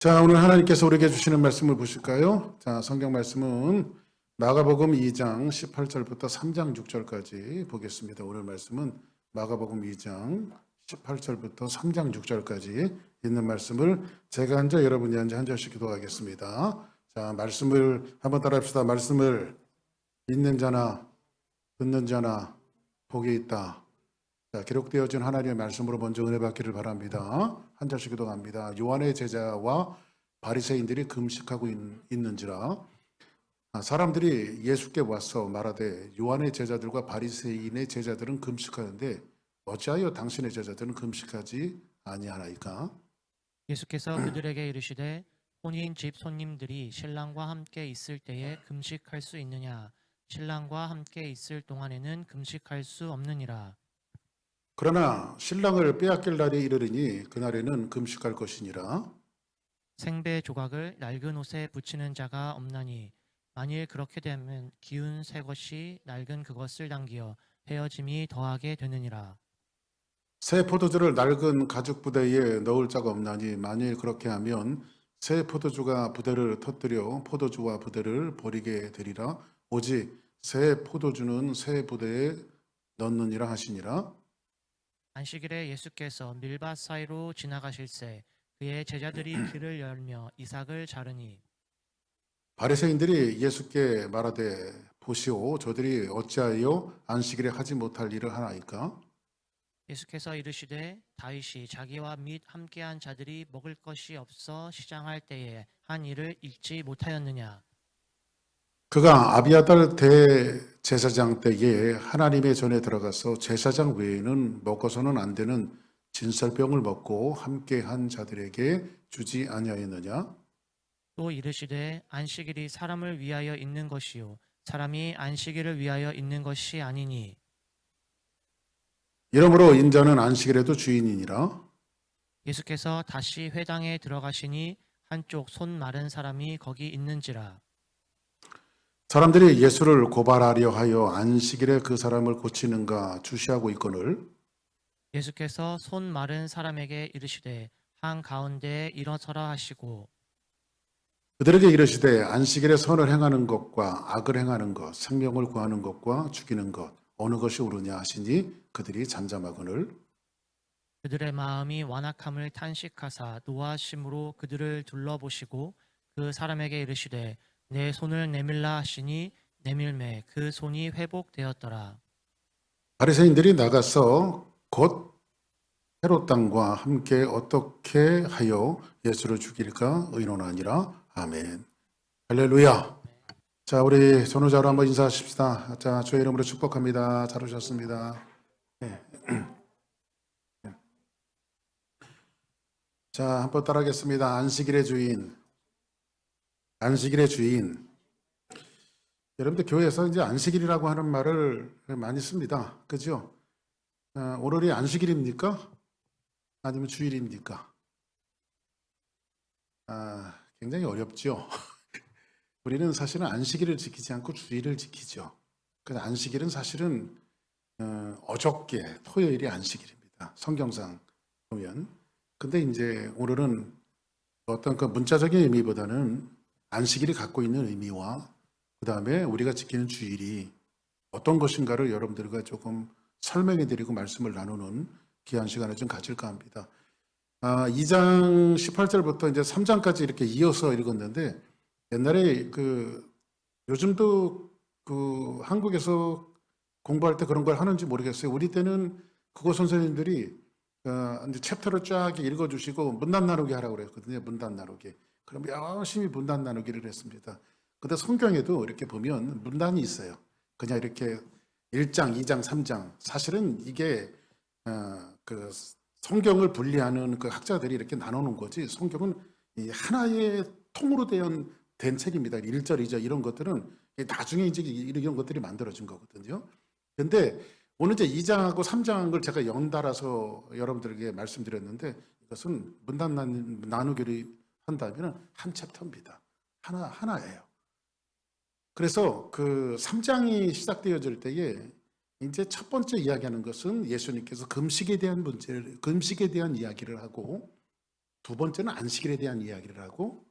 자, 오늘 하나님께서 우리에게 주시는 말씀을 보실까요? 자, 성경 말씀은 마가복음 2장 18절부터 3장 6절까지 보겠습니다. 오늘 말씀은 마가복음 2장 18절부터 3장 6절까지 있는 말씀을 제가 앉아 여러분이 앉아 한 절씩 기도하겠습니다. 자, 말씀을 한번 따라합시다. 말씀을 읽는 자나 듣는 자나 복이 있다. 자, 기록되어진 하나님의 말씀으로 먼저 은혜 받기를 바랍니다. 한 절씩 기도합니다. 요한의 제자와 바리새인들이 금식하고 있는지라. 사람들이 예수께 와서 말하되 요한의 제자들과 바리새인의 제자들은 금식하는데 어찌하여 당신의 제자들은 금식하지 아니하나이까? 예수께서 그들에게 이르시되 혼인 집 손님들이 신랑과 함께 있을 때에 금식할 수 있느냐? 신랑과 함께 있을 동안에는 금식할 수 없느니라. 그러나 신랑을 빼앗길 날이 이르리니 그날에는 금식할 것이니라. 생배 조각을 낡은 옷에 붙이는 자가 없나니 만일 그렇게 되면 기운 새 것이 낡은 그것을 당기어 헤어짐이 더하게 되느니라. 새 포도주를 낡은 가죽 부대에 넣을 자가 없나니 만일 그렇게 하면 새 포도주가 부대를 터뜨려 포도주와 부대를 버리게 되리라. 오직 새 포도주는 새 부대에 넣느니라 하시니라. 안식일에 예수께서 밀밭 사이로 지나가실새 그의 제자들이 길을 열며 이삭을 자르니 바리새인들이 예수께 말하되 보시오 저들이 어찌하여 안식일에 하지 못할 일을 하나이까? 예수께서 이르시되 다윗이 자기와 및 함께한 자들이 먹을 것이 없어 시장할 때에 한 일을 잊지 못하였느냐. 그가 아비아달 대제사장 때에 하나님의 전에 들어가서 제사장 외에는 먹어서는 안 되는 진설병을 먹고 함께한 자들에게 주지 아니하였느냐? 또 이르시되 안식일이 사람을 위하여 있는 것이요 사람이 안식일을 위하여 있는 것이 아니니. 이러므로 인자는 안식일에도 주인이니라. 예수께서 다시 회당에 들어가시니 한쪽 손 마른 사람이 거기 있는지라. 사람들이 예수를 고발하려 하여 안식일에 그 사람을 고치는가 주시하고 있거늘 예수께서 손 마른 사람에게 이르시되 한 가운데에 일어서라 하시고 그들에게 이르시되 안식일에 선을 행하는 것과 악을 행하는 것, 생명을 구하는 것과 죽이는 것 어느 것이 옳으냐 하시니 그들이 잠잠하거늘 그들의 마음이 완악함을 탄식하사 노하심으로 그들을 둘러보시고 그 사람에게 이르시되 내 손을 내밀라 하시니 내밀매 그 손이 회복되었더라. 바리새인들이 나가서 곧 헤롯 왕과 함께 어떻게 하여 예수를 죽일까 의논하니라. 아멘. 할렐루야. 자, 우리 전우자로 한번 인사하십시다. 자, 주의 이름으로 축복합니다. 잘 오셨습니다. 네. 자, 한번 따라하겠습니다. 안식일의 주인. 안식일의 주인. 여러분들 교회에서 이제 안식일이라고 하는 말을 많이 씁니다. 그죠? 오늘이 안식일입니까? 아니면 주일입니까? 굉장히 어렵죠. 우리는 사실은 안식일을 지키지 않고 주일을 지키죠. 그래서 안식일은 사실은 어저께 토요일이 안식일입니다. 성경상 보면. 근데 이제 오늘은 어떤 그 문자적인 의미보다는 안식일이 갖고 있는 의미와 그 다음에 우리가 지키는 주일이 어떤 것인가를 여러분들과 조금 설명해 드리고 말씀을 나누는 귀한 시간을 좀 가질까 합니다. 2장 18절부터 이제 3장까지 이렇게 이어서 읽었는데 옛날에 요즘도 한국에서 공부할 때 그런 걸 하는지 모르겠어요. 우리 때는 국어 선생님들이 이제 챕터를 쫙 읽어주시고 문단 나누기 하라고 그랬거든요. 문단 나누기. 그럼 열심히 문단 나누기를 했습니다. 근데 성경에도 이렇게 보면 문단이 있어요. 그냥 이렇게 1장, 2장, 3장. 사실은 이게 그 성경을 분리하는 그 학자들이 이렇게 나누는 거지. 성경은 이 하나의 통으로 된 책입니다. 1절, 2절 이런 것들은 나중에 이제 이런 것들이 만들어진 거거든요. 근데 오늘 이제 2장하고 3장을 제가 연달아서 여러분들에게 말씀드렸는데 이것은 문단 나누기를 한다면 한 챕터입니다. 하나예요. 그래서 그 3장이 시작되어질 때에 이제 첫 번째 이야기하는 것은 예수님께서 금식에 대한 이야기를 하고 두 번째는 안식일에 대한 이야기를 하고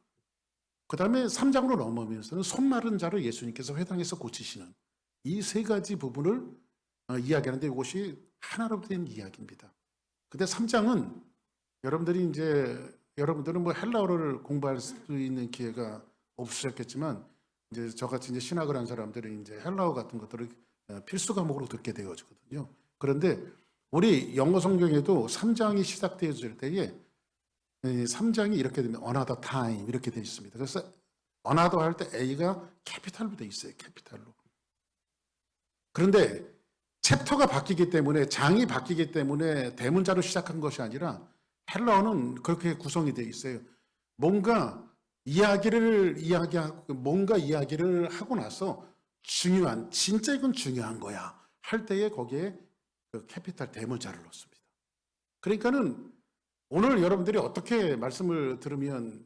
그 다음에 3장으로 넘어오면서는 손 마른 자를 예수님께서 회당에서 고치시는 이 세 가지 부분을 이야기하는데 이것이 하나로 된 이야기입니다. 근데 3장은 여러분들은 뭐 헬라어를 공부할 수 있는 기회가 없으셨겠지만 이제 저같이 이제 신학을 한 사람들은 이제 헬라어 같은 것들을 필수 과목으로 듣게 되어지거든요. 그런데 우리 영어 성경에도 3장이 시작되어질 때에 3장이 이렇게 되면 another time 이렇게 되어 있습니다. 그래서 another 할 때 A가 캐피탈로 되어 있어요. 캐피탈로. 그런데 챕터가 바뀌기 때문에 장이 바뀌기 때문에 대문자로 시작한 것이 아니라 헬라어는 그렇게 구성이 되어 있어요. 뭔가 이야기를 하고 나서 중요한 진짜 이건 중요한 거야 할 때에 거기에 그 캐피탈 대문자를 넣습니다. 그러니까는 오늘 여러분들이 어떻게 말씀을 들으면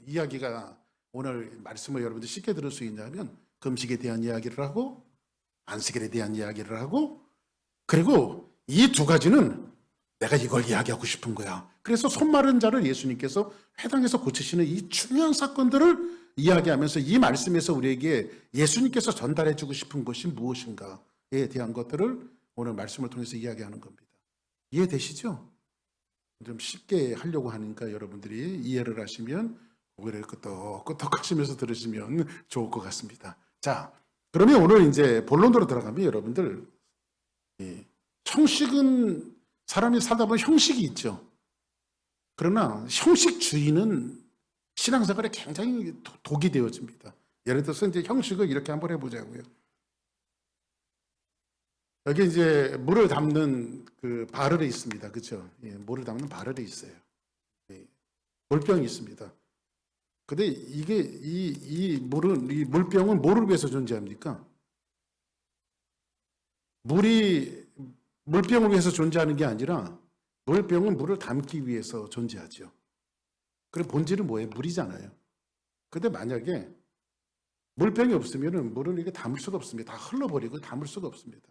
이야기가 오늘 말씀을 여러분들이 쉽게 들을 수 있냐면 금식에 대한 이야기를 하고 안식일에 대한 이야기를 하고 그리고 이 두 가지는 내가 이걸 이야기하고 싶은 거야. 그래서 손 마른 자를 예수님께서 회당에서 고치시는 이 중요한 사건들을 이야기하면서 이 말씀에서 우리에게 예수님께서 전달해 주고 싶은 것이 무엇인가에 대한 것들을 오늘 말씀을 통해서 이야기하는 겁니다. 이해되시죠? 좀 쉽게 하려고 하니까 여러분들이 이해를 하시면 고개를 끄덕끄덕 하시면서 들으시면 좋을 것 같습니다. 자, 그러면 오늘 이제 본론으로 들어가면 여러분들 형식은 사람이 살다 보면 형식이 있죠. 그러나 형식주의는 신앙생활에 굉장히 독이 되어집니다. 예를 들어서 이제 형식을 이렇게 한번 해보자고요. 여기 이제 물을 담는 그 바늘이 있습니다. 그렇죠? 물을 담는 바늘이 있어요. 물병이 있습니다. 근데 이게 이 물병은 뭐를 위해서 존재합니까? 물병을 위해서 존재하는 게 아니라 물병은 물을 담기 위해서 존재하죠. 그리고 본질은 뭐예요? 물이잖아요. 근데 만약에 물병이 없으면 물을 이게 담을 수가 없습니다. 다 흘러버리고 담을 수가 없습니다.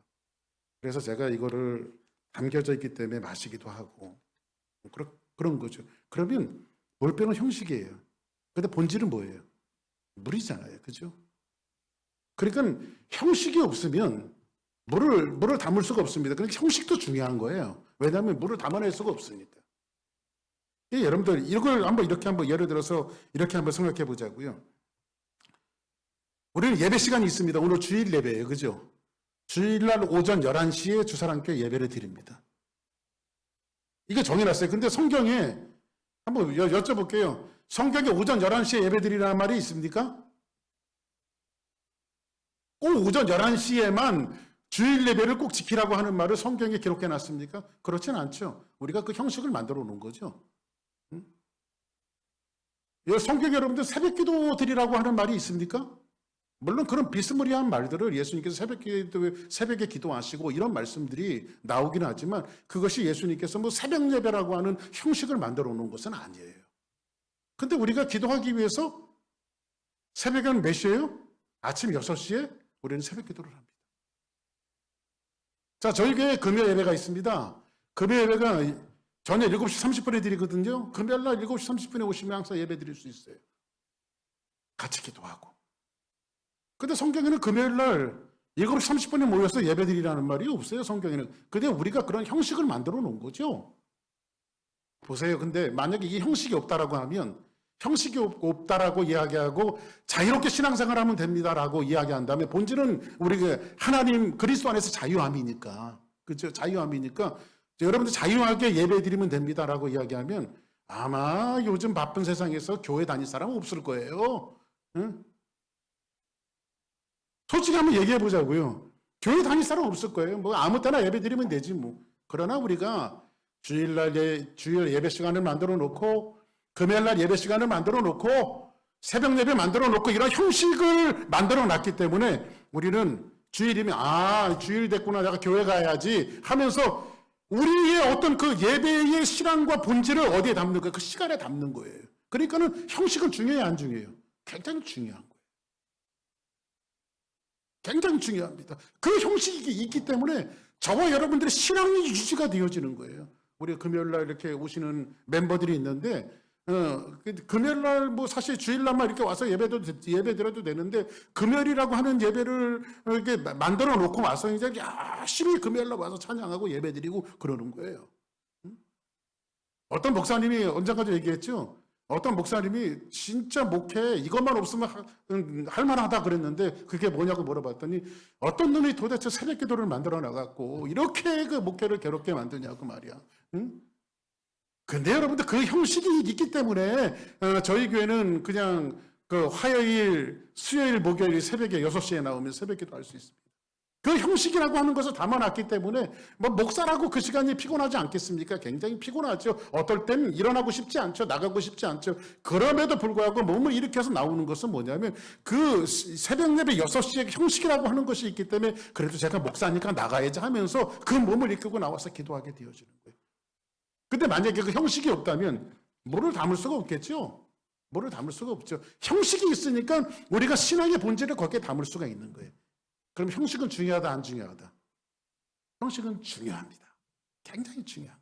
그래서 제가 이거를 담겨져 있기 때문에 마시기도 하고 그런 거죠. 그러면 물병은 형식이에요. 근데 본질은 뭐예요? 물이잖아요. 그죠? 그러니까 형식이 없으면 물을 담을 수가 없습니다. 그러니까 형식도 중요한 거예요. 왜냐하면 물을 담아낼 수가 없으니까. 여러분들 이걸 한번 예를 들어서 이렇게 한번 생각해 보자고요. 우리는 예배 시간이 있습니다. 오늘 주일 예배예요. 그죠? 주일날 오전 11시에 주사랑교회 예배를 드립니다. 이게 정해놨어요. 근데 성경에 한번 여쭤볼게요. 성경에 오전 11시에 예배 드리라는 말이 있습니까? 꼭 오전 11시에만 주일 예배를 꼭 지키라고 하는 말을 성경에 기록해 놨습니까? 그렇진 않죠. 우리가 그 형식을 만들어 놓은 거죠. 성경에 여러분들 새벽 기도 드리라고 하는 말이 있습니까? 물론 그런 비스무리한 말들을 예수님께서 새벽에 기도하시고 이런 말씀들이 나오긴 하지만 그것이 예수님께서 뭐 새벽 예배라고 하는 형식을 만들어 놓은 것은 아니에요. 근데 우리가 기도하기 위해서 새벽에는 몇 시예요? 아침 6시에 우리는 새벽 기도를 합니다. 자, 저희 교회에 금요 예배가 있습니다. 금요 예배가 저녁 7시 30분에 드리거든요. 금요일 날 7시 30분에 오시면 항상 예배 드릴 수 있어요. 같이 기도하고. 근데 성경에는 금요일 날 7시 30분에 모여서 예배 드리라는 말이 없어요. 성경에는. 근데 우리가 그런 형식을 만들어 놓은 거죠. 보세요. 근데 만약에 이 형식이 없다라고 하면 형식이 없다라고 이야기하고 자유롭게 신앙생활하면 됩니다라고 이야기한다면 본질은 우리가 하나님 그리스도 안에서 자유함이니까 그렇죠? 자유함이니까 여러분들 자유하게 예배드리면 됩니다라고 이야기하면 아마 요즘 바쁜 세상에서 교회 다닐 사람은 없을 거예요. 응? 솔직히 한번 얘기해 보자고요. 교회 다닐 사람 없을 거예요. 뭐 아무 때나 예배드리면 되지 뭐. 그러나 우리가 주일 예배 시간을 만들어 놓고 금요일 날 예배 시간을 만들어 놓고 새벽 예배 만들어 놓고 이런 형식을 만들어 놨기 때문에 우리는 주일이면 주일 됐구나 내가 교회 가야지 하면서 우리의 어떤 그 예배의 실황과 본질을 어디에 담는 거예요? 그 시간에 담는 거예요. 그러니까는 형식은 중요해요, 안 중요해요? 굉장히 중요한 거예요. 굉장히 중요합니다. 그 형식이 있기 때문에 저와 여러분들의 신앙이 유지가 되어지는 거예요. 우리 금요일 날 이렇게 오시는 멤버들이 있는데 금요일날 뭐 사실 주일날만 이렇게 와서 예배 드려도 되는데 금요일이라고 하는 예배를 이렇게 만들어 놓고 와서 이제 열심히 금요일날 와서 찬양하고 예배 드리고 그러는 거예요. 어떤 목사님이 언젠가도 얘기했죠. 어떤 목사님이 진짜 목회 이것만 없으면 할 만하다 그랬는데 그게 뭐냐고 물어봤더니 어떤 놈이 도대체 새벽 기도를 만들어 나갔고 이렇게 그 목회를 괴롭게 만드냐고 말이야. 근데 여러분들 그 형식이 있기 때문에 저희 교회는 그냥 그 화요일, 수요일, 목요일 새벽에 6시에 나오면 새벽 기도 할 수 있습니다. 그 형식이라고 하는 것을 담아놨기 때문에 뭐 목사라고 그 시간이 피곤하지 않겠습니까? 굉장히 피곤하죠. 어떨 때는 일어나고 싶지 않죠. 나가고 싶지 않죠. 그럼에도 불구하고 몸을 일으켜서 나오는 것은 뭐냐면 그 새벽 예배 6시에 형식이라고 하는 것이 있기 때문에 그래도 제가 목사니까 나가야지 하면서 그 몸을 이끌고 나와서 기도하게 되어지는 거예요. 근데 만약에 그 형식이 없다면 뭐를 담을 수가 없겠죠. 뭐를 담을 수가 없죠. 형식이 있으니까 우리가 신앙의 본질을 거기에 담을 수가 있는 거예요. 그럼 형식은 중요하다, 안 중요하다? 형식은 중요합니다. 굉장히 중요한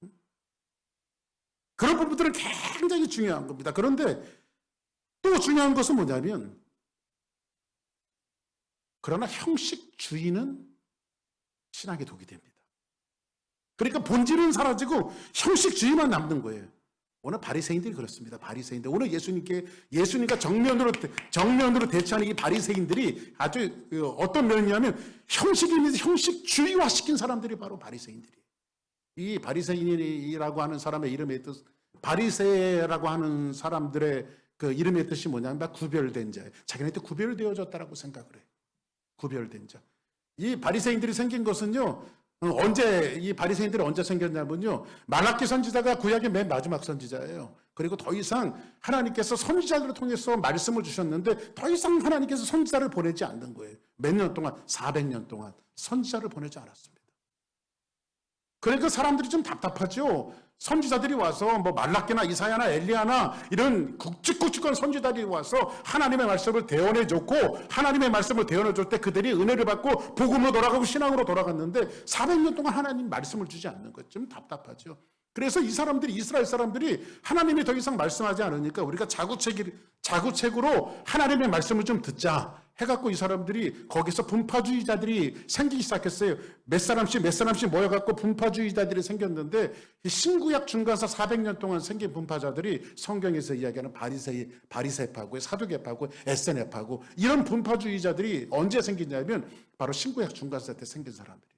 거예요. 그런 부분들은 굉장히 중요한 겁니다. 그런데 또 중요한 것은 뭐냐면 그러나 형식주의는 신앙의 독이 됩니다. 그러니까 본질은 사라지고 형식주의만 남는 거예요. 오늘 바리새인들이 그렇습니다. 바리새인들 오늘 예수님과 정면으로 대치하는 이 바리새인들이 아주 어떤 면이냐면 형식입니다. 형식주의화 시킨 사람들이 바로 바리새인들이에요. 이 바리새인이라고 하는 사람의 이름의 뜻, 바리새라고 하는 사람들의 그 이름의 뜻이 뭐냐면 구별된 자예요. 자기네한테 구별되어졌다라고 생각을 해요. 구별된 자. 이 바리새인들이 생긴 것은요. 이 바리새인들이 언제 생겼냐면요. 말라기 선지자가 구약의 맨 마지막 선지자예요. 그리고 더 이상 하나님께서 선지자들을 통해서 말씀을 주셨는데 더 이상 하나님께서 선지자를 보내지 않는 거예요. 몇 년 동안, 400년 동안 선지자를 보내지 않았습니다. 그러니까 사람들이 좀 답답하죠. 선지자들이 와서 뭐 말라기나 이사야나 엘리야나 이런 굵직굵직한 선지자들이 와서 하나님의 말씀을 대언해 줬고 하나님의 말씀을 대언해 줄 때 그들이 은혜를 받고 복음으로 돌아가고 신앙으로 돌아갔는데 400년 동안 하나님 말씀을 주지 않는 것 좀 답답하죠. 그래서 이스라엘 사람들이 하나님이 더 이상 말씀하지 않으니까 우리가 자구책으로 하나님의 말씀을 좀 듣자 해갖고 이 사람들이 거기서 분파주의자들이 생기기 시작했어요. 몇 사람씩 모여갖고 분파주의자들이 생겼는데 신구약 중간서 400년 동안 생긴 분파자들이 성경에서 이야기하는 바리새파고 사두개파고 에세네파고 이런 분파주의자들이 언제 생기냐면 바로 신구약 중간서 때 생긴 사람들이에요.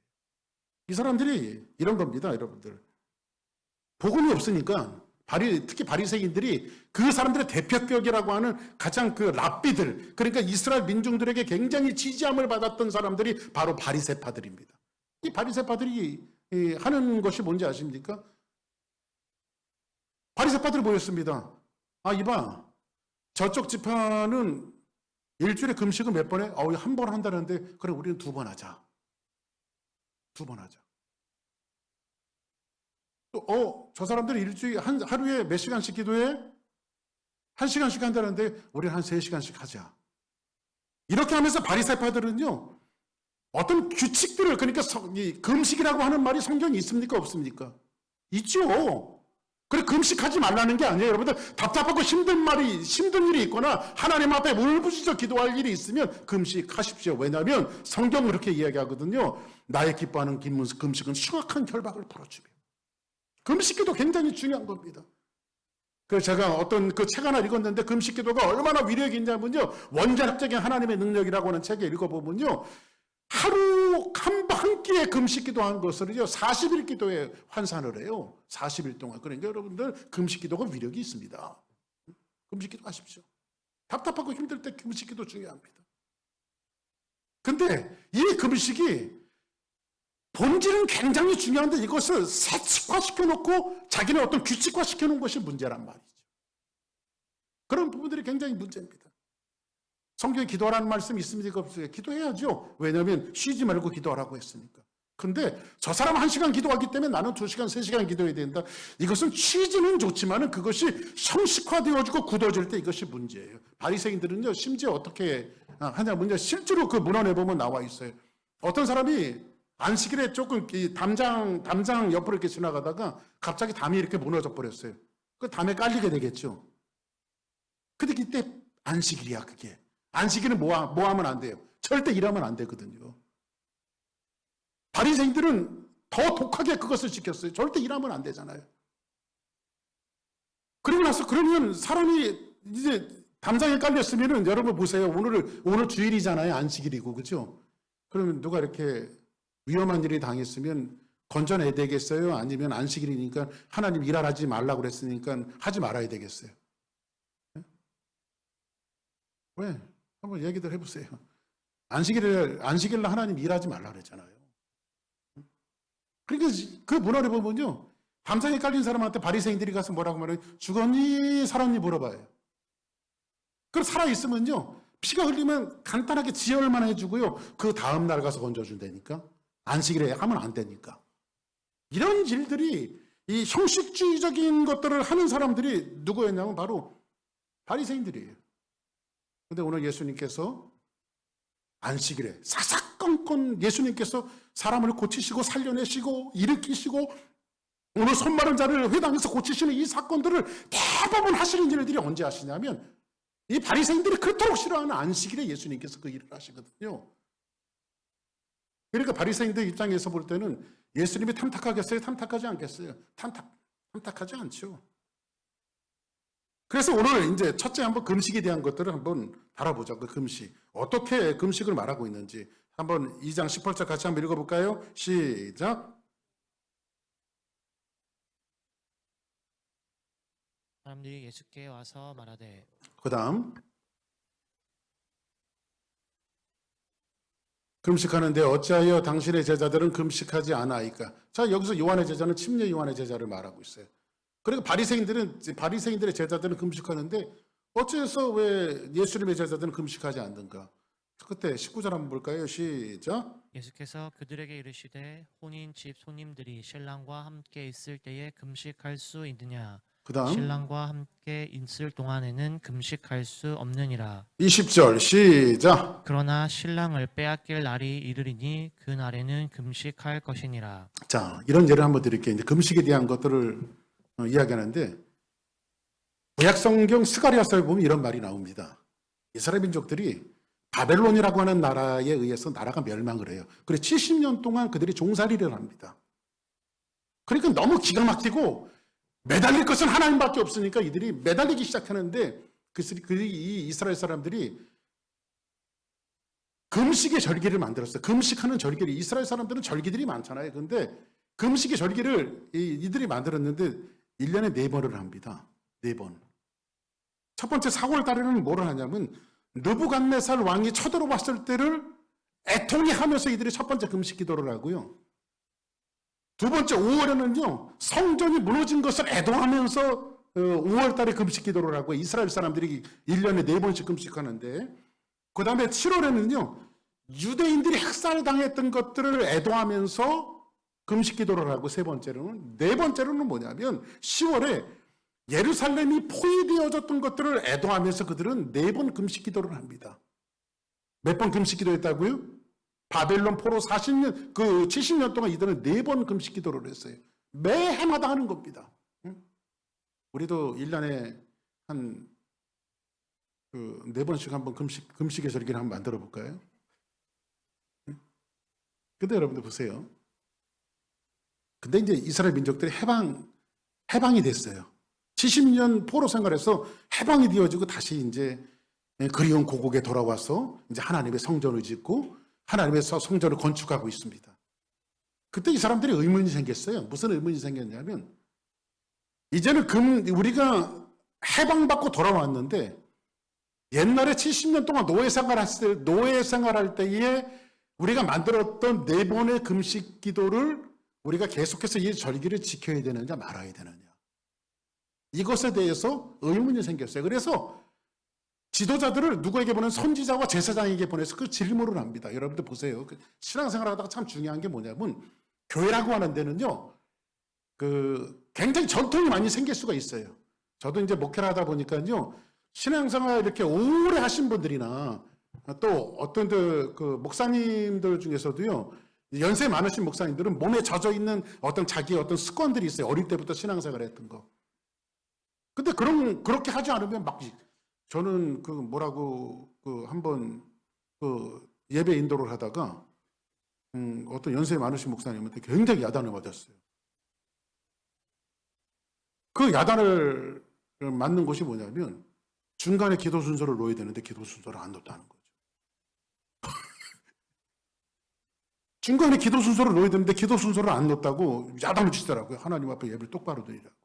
이 사람들이 이런 겁니다, 여러분들. 복음이 없으니까 특히 바리새인들이 그 사람들의 대표격이라고 하는 가장 그 랍비들, 그러니까 이스라엘 민중들에게 굉장히 지지함을 받았던 사람들이 바로 바리새파들입니다. 이 바리새파들이 하는 것이 뭔지 아십니까? 바리새파들이 뭐였습니다? 이봐, 저쪽 지파는 일주일에 금식을 몇 번 해? 한 번 한다는데 그래 우리는 2번 하자. 2번 하자. 저 사람들이 일주일에 하루에 몇 시간씩 기도해? 1시간씩 한다는데 우리는 한 3시간씩 하자. 이렇게 하면서 바리새파들은요, 어떤 규칙들을, 그러니까 금식이라고 하는 말이 성경에 있습니까? 없습니까? 있죠. 그래, 금식하지 말라는 게 아니에요. 여러분들, 답답하고 힘든 일이 있거나 하나님 앞에 울부짖어 기도할 일이 있으면 금식하십시오. 왜냐하면 성경은 그렇게 이야기하거든요. 나의 기뻐하는 금식은 흉악한 결박을 벌어주며. 금식기도 굉장히 중요한 겁니다. 제가 어떤 그 책 하나 읽었는데 금식기도가 얼마나 위력이 있냐면요. 원자력적인 하나님의 능력이라고 하는 책에 읽어보면요. 하루 한 끼에 금식기도 한 것을요. 40일 기도에 환산을 해요. 40일 동안. 그러니까 여러분들 금식기도가 위력이 있습니다. 금식기도 하십시오. 답답하고 힘들 때 금식기도 중요합니다. 근데 이 금식이 본질은 굉장히 중요한데 이것을 세칙화시켜놓고 자기는 어떤 규칙화시켜놓은 것이 문제란 말이죠. 그런 부분들이 굉장히 문제입니다. 성경에 기도하라는 말씀이 있습니까? 없어요? 기도해야죠. 왜냐하면 쉬지 말고 기도하라고 했으니까. 근데 저 사람 1시간 기도하기 때문에 나는 2시간, 3시간 기도해야 된다. 이것은 취지는 좋지만 그것이 형식화되어지고 굳어질 때 이것이 문제예요. 바리새인들은요, 심지어 어떻게 하냐면요, 실제로 그 문헌에 보면 나와 있어요. 어떤 사람이 안식일에 조금 담장 옆으로 이렇게 지나가다가 갑자기 담이 이렇게 무너져 버렸어요. 그 다음에 깔리게 되겠죠. 근데 이때 안식일이야, 그게. 안식일은 뭐 하면 안 돼요? 절대 일하면 안 되거든요. 바리새인들은 더 독하게 그것을 지켰어요. 절대 일하면 안 되잖아요. 그러고 나서 그러면 사람이 이제 담장에 깔렸으면은 여러분 보세요. 오늘 주일이잖아요. 안식일이고, 그죠? 그러면 누가 이렇게 위험한 일이 당했으면 건져내야 되겠어요? 아니면 안식일이니까 하나님 일하지 말라고 그랬으니까 하지 말아야 되겠어요? 왜? 한번 얘기들 해보세요. 안식일날 하나님 일하지 말라 그랬잖아요. 그러니까 그 문화를 보면요. 담장에 깔린 사람한테 바리새인들이 가서 뭐라고 말해요? 죽었니? 살았니? 물어봐요. 그럼 살아있으면요. 피가 흘리면 간단하게 지혈만 해주고요. 그 다음날 가서 건져준다니까. 안식일에 하면 안 되니까. 이런 일들이 이 형식주의적인 것들을 하는 사람들이 누구였냐면 바로 바리새인들이에요. 근데 오늘 예수님께서 안식일에 사사건건 예수님께서 사람을 고치시고 살려내시고 일으키시고 오늘 손 마른 자를 회당에서 고치시는 이 사건들을 대부분 하시는 일들이 언제 하시냐면 이 바리새인들이 그토록 싫어하는 안식일에 예수님께서 그 일을 하시거든요. 그러니까 바리새인들 입장에서 볼 때는 예수님이 탐탁하겠어요? 탐탁하지 않겠어요? 탐탁하지 않죠. 그래서 오늘 이제 첫째 한번 금식에 대한 것들을 한번 다뤄보자. 그 금식. 어떻게 금식을 말하고 있는지 한번 2장 18절 같이 한번 읽어볼까요? 시작. 사람들이 예수께 와서 말하되 그 다음 금식하는데 어찌하여 당신의 제자들은 금식하지 않아이까? 자, 여기서 요한의 제자는 침례 요한의 제자를 말하고 있어요. 그리고 바리새인들의 제자들은 금식하는데 어째서 왜 예수님의 제자들은 금식하지 않는가? 그때 19절 한번 볼까요? 시작. 예수께서 그들에게 이르시되 혼인 집 손님들이 신랑과 함께 있을 때에 금식할 수 있느냐? 그 다음 신랑과 함께 있을 동안에는 금식할 수 없느니라. 20절 시작. 그러나 신랑을 빼앗길 날이 이르리니 그 날에는 금식할 것이니라. 자, 이런 예를 한번 드릴게요. 이제 금식에 대한 것들을 이야기하는데 구약성경 스가랴서에 보면 이런 말이 나옵니다. 이스라엘 민족들이 바벨론이라고 하는 나라에 의해서 나라가 멸망을 해요. 그래서 70년 동안 그들이 종살이를 합니다. 그러니까 너무 기가 막히고 매달릴 것은 하나님밖에 없으니까 이들이 매달리기 시작하는데 이 이스라엘 사람들이 금식의 절기를 만들었어요. 금식하는 절기를 이스라엘 사람들은 절기들이 많잖아요. 그런데 금식의 절기를 이들이 만들었는데 1년에 4번을 합니다. 4번. 첫 번째 4월 달에는 뭐를 하냐면 느부갓네살 왕이 쳐들어왔을 때를 애통해 하면서 이들이 첫 번째 금식 기도를 하고요. 두 번째 5월에는요. 성전이 무너진 것을 애도하면서 5월 달에 금식 기도를 하고 이스라엘 사람들이 1년에 4번씩 금식하는데 그 다음에 7월에는요. 유대인들이 학살당했던 것들을 애도하면서 금식 기도를 하고 세 번째로는 뭐냐면 10월에 예루살렘이 포위되어졌던 것들을 애도하면서 그들은 4번 금식 기도를 합니다. 몇 번 금식 기도했다고요? 바벨론 포로 70년 동안 이들은 4번 금식 기도를 했어요. 매 해마다 하는 겁니다. 우리도 1년에 한 4번씩 한번 금식의 절기를 한번 만들어 볼까요? 근데 여러분들 보세요. 근데 이제 이스라엘 민족들이 해방이 됐어요. 70년 포로 생활에서 해방이 되어지고 다시 이제 그리운 고국에 돌아와서 이제 하나님의 성전을 짓고 하나님의 성전을 건축하고 있습니다. 그때 이 사람들이 의문이 생겼어요. 무슨 의문이 생겼냐면 이제는 우리가 해방받고 돌아왔는데 옛날에 70년 동안 노예 생활할 때에 우리가 만들었던 4번의 금식 기도를 우리가 계속해서 이 절기를 지켜야 되느냐 말아야 되느냐. 이것에 대해서 의문이 생겼어요. 그래서 지도자들을 누구에게 보내는 선지자와 제사장에게 보내서 그 질문을 합니다. 여러분들 보세요. 신앙생활 하다가 참 중요한 게 뭐냐면 교회라고 하는 데는요. 굉장히 전통이 많이 생길 수가 있어요. 저도 이제 목회를 하다 보니까요. 신앙생활 이렇게 오래 하신 분들이나 또 어떤 목사님들 중에서도요. 연세 많으신 목사님들은 몸에 젖어 있는 자기의 어떤 습관들이 있어요. 어릴 때부터 신앙생활을 했던 거. 근데 그렇게 하지 않으면 막 저는 그 뭐라고 그 한번 그 예배 인도를 하다가 어떤 연세 많으신 목사님한테 굉장히 야단을 맞았어요. 그 야단을 맞는 것이 뭐냐면 중간에 기도 순서를 놓아야 되는데 기도 순서를 안 놓았다는 거죠. 중간에 기도 순서를 놓아야 되는데 기도 순서를 안 놓았다고 야단을 치더라고요. 하나님 앞에 예배를 똑바로 드리라고.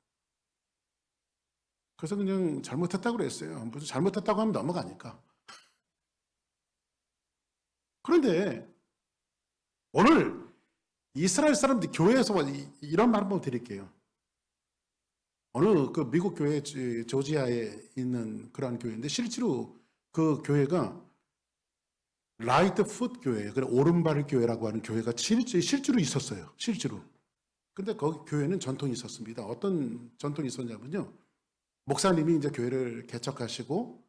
그래서 그냥 잘못했다고 그랬어요. 무슨 잘못했다고 하면 넘어가니까. 그런데 오늘 이스라엘 사람들이 교회에서 이런 말 한번 드릴게요. 어느 그 미국 교회 조지아에 있는 그러한 교회인데 실제로 그 교회가 라이트 풋 교회, 오른발 교회라고 하는 교회가 실제로 있었어요. 실제로. 근데 거기 교회는 전통이 있었습니다. 어떤 전통이 있었냐면요. 목사님이 이제 교회를 개척하시고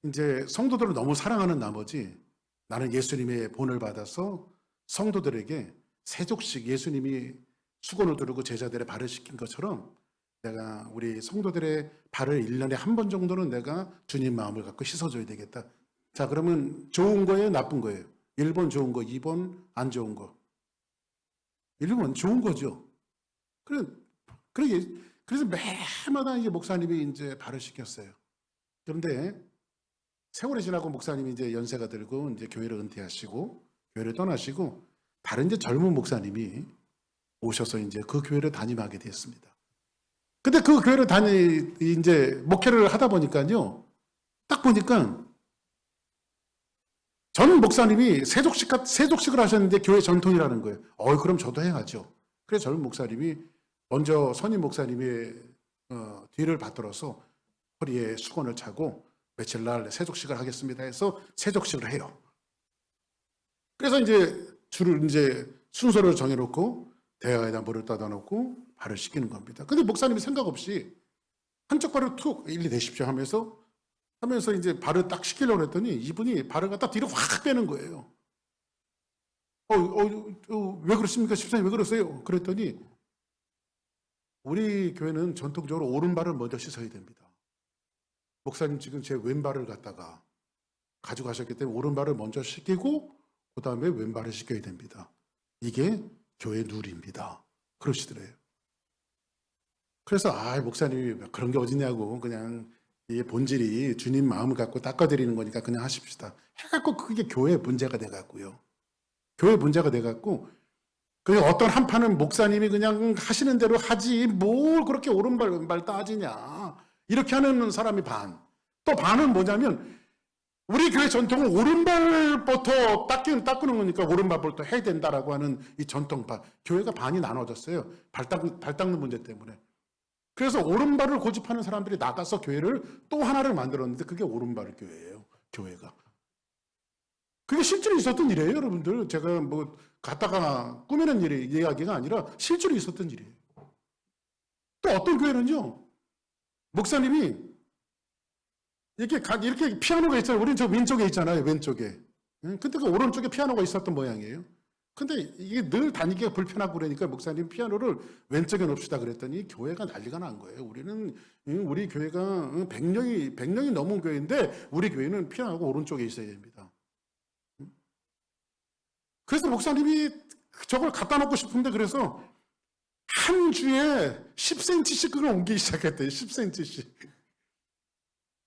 이제 성도들을 너무 사랑하는 나머지 나는 예수님의 본을 받아서 성도들에게 세족식 예수님이 수건을 두르고 제자들의 발을 씻긴 것처럼 내가 우리 성도들의 발을 1년에 한 번 정도는 내가 주님 마음을 갖고 씻어줘야 되겠다. 자, 그러면 좋은 거예요? 나쁜 거예요? 1번 좋은 거, 2번 안 좋은 거. 1번 좋은 거죠. 그래서 매마다 이제 목사님이 이제 발을 씻겼어요. 그런데 세월이 지나고 목사님이 이제 연세가 들고 이제 교회를 은퇴하시고 교회를 떠나시고 다른 이제 젊은 목사님이 오셔서 이제 그 교회를 담임하게 됐습니다. 근데 그 교회를 이제 목회를 하다 보니까요. 딱 보니까 전 목사님이 세족식을 하셨는데 교회 전통이라는 거예요. 그럼 저도 해야죠. 그래서 젊은 목사님이 먼저 선임 목사님의 뒤를 받들어서 허리에 수건을 차고 며칠 날 세족식을 하겠습니다 해서 세족식을 해요. 그래서 이제 순서를 정해놓고 대야에다 물을 따다 놓고 발을 씻기는 겁니다. 근데 목사님이 생각 없이 한쪽 발을 툭 일리 내십시오 하면서 이제 발을 딱 씻기려고 했더니 이분이 발을 갖다 뒤로 확 빼는 거예요. 왜 그러십니까? 집사님 왜 그러세요? 그랬더니 우리 교회는 전통적으로 오른발을 먼저 씻어야 됩니다. 목사님 지금 제 왼발을 갖다가 가져가셨기 때문에 오른발을 먼저 씻기고 그 다음에 왼발을 씻겨야 됩니다. 이게 교회 룰입니다. 그러시더래요. 그래서 목사님이 그런 게 어디냐고 그냥 이 본질이 주님 마음을 갖고 닦아드리는 거니까 그냥 하십시다. 해갖고 그게 교회 문제가 돼갖고요. 교회 문제가 돼갖고 그냥 어떤 한판은 목사님이 그냥 하시는 대로 하지 뭘 그렇게 오른발 왼발 따지냐 이렇게 하는 사람이 반. 또 반은 뭐냐면 우리 교회 전통은 오른발부터 닦는 거니까 오른발부터 해야 된다라고 하는 이 전통파. 교회가 반이 나눠졌어요. 발 닦는 문제 때문에. 그래서 오른발을 고집하는 사람들이 나가서 교회를 또 하나를 만들었는데 그게 오른발 교회예요. 교회가. 그게 실제로 있었던 일이에요, 여러분들. 제가 뭐 갖다가 꾸미는 이야기가 아니라 실제로 있었던 일이에요. 또 어떤 교회는요. 목사님이 이렇게 피아노가 있잖아요. 우리는 저 왼쪽에 있잖아요. 왼쪽에. 근데 그 오른쪽에 피아노가 있었던 모양이에요. 근데 이게 늘 다니기가 불편하고 그러니까 목사님 피아노를 왼쪽에 놓읍시다 그랬더니 교회가 난리가 난 거예요. 우리 교회가 100년이 넘은 교회인데 우리 교회는 피아노가 오른쪽에 있어야 됩니다. 그래서 목사님이 저걸 갖다 놓고 싶은데 그래서 한 주에 10cm씩 그걸 옮기기 시작했대요. 10cm씩.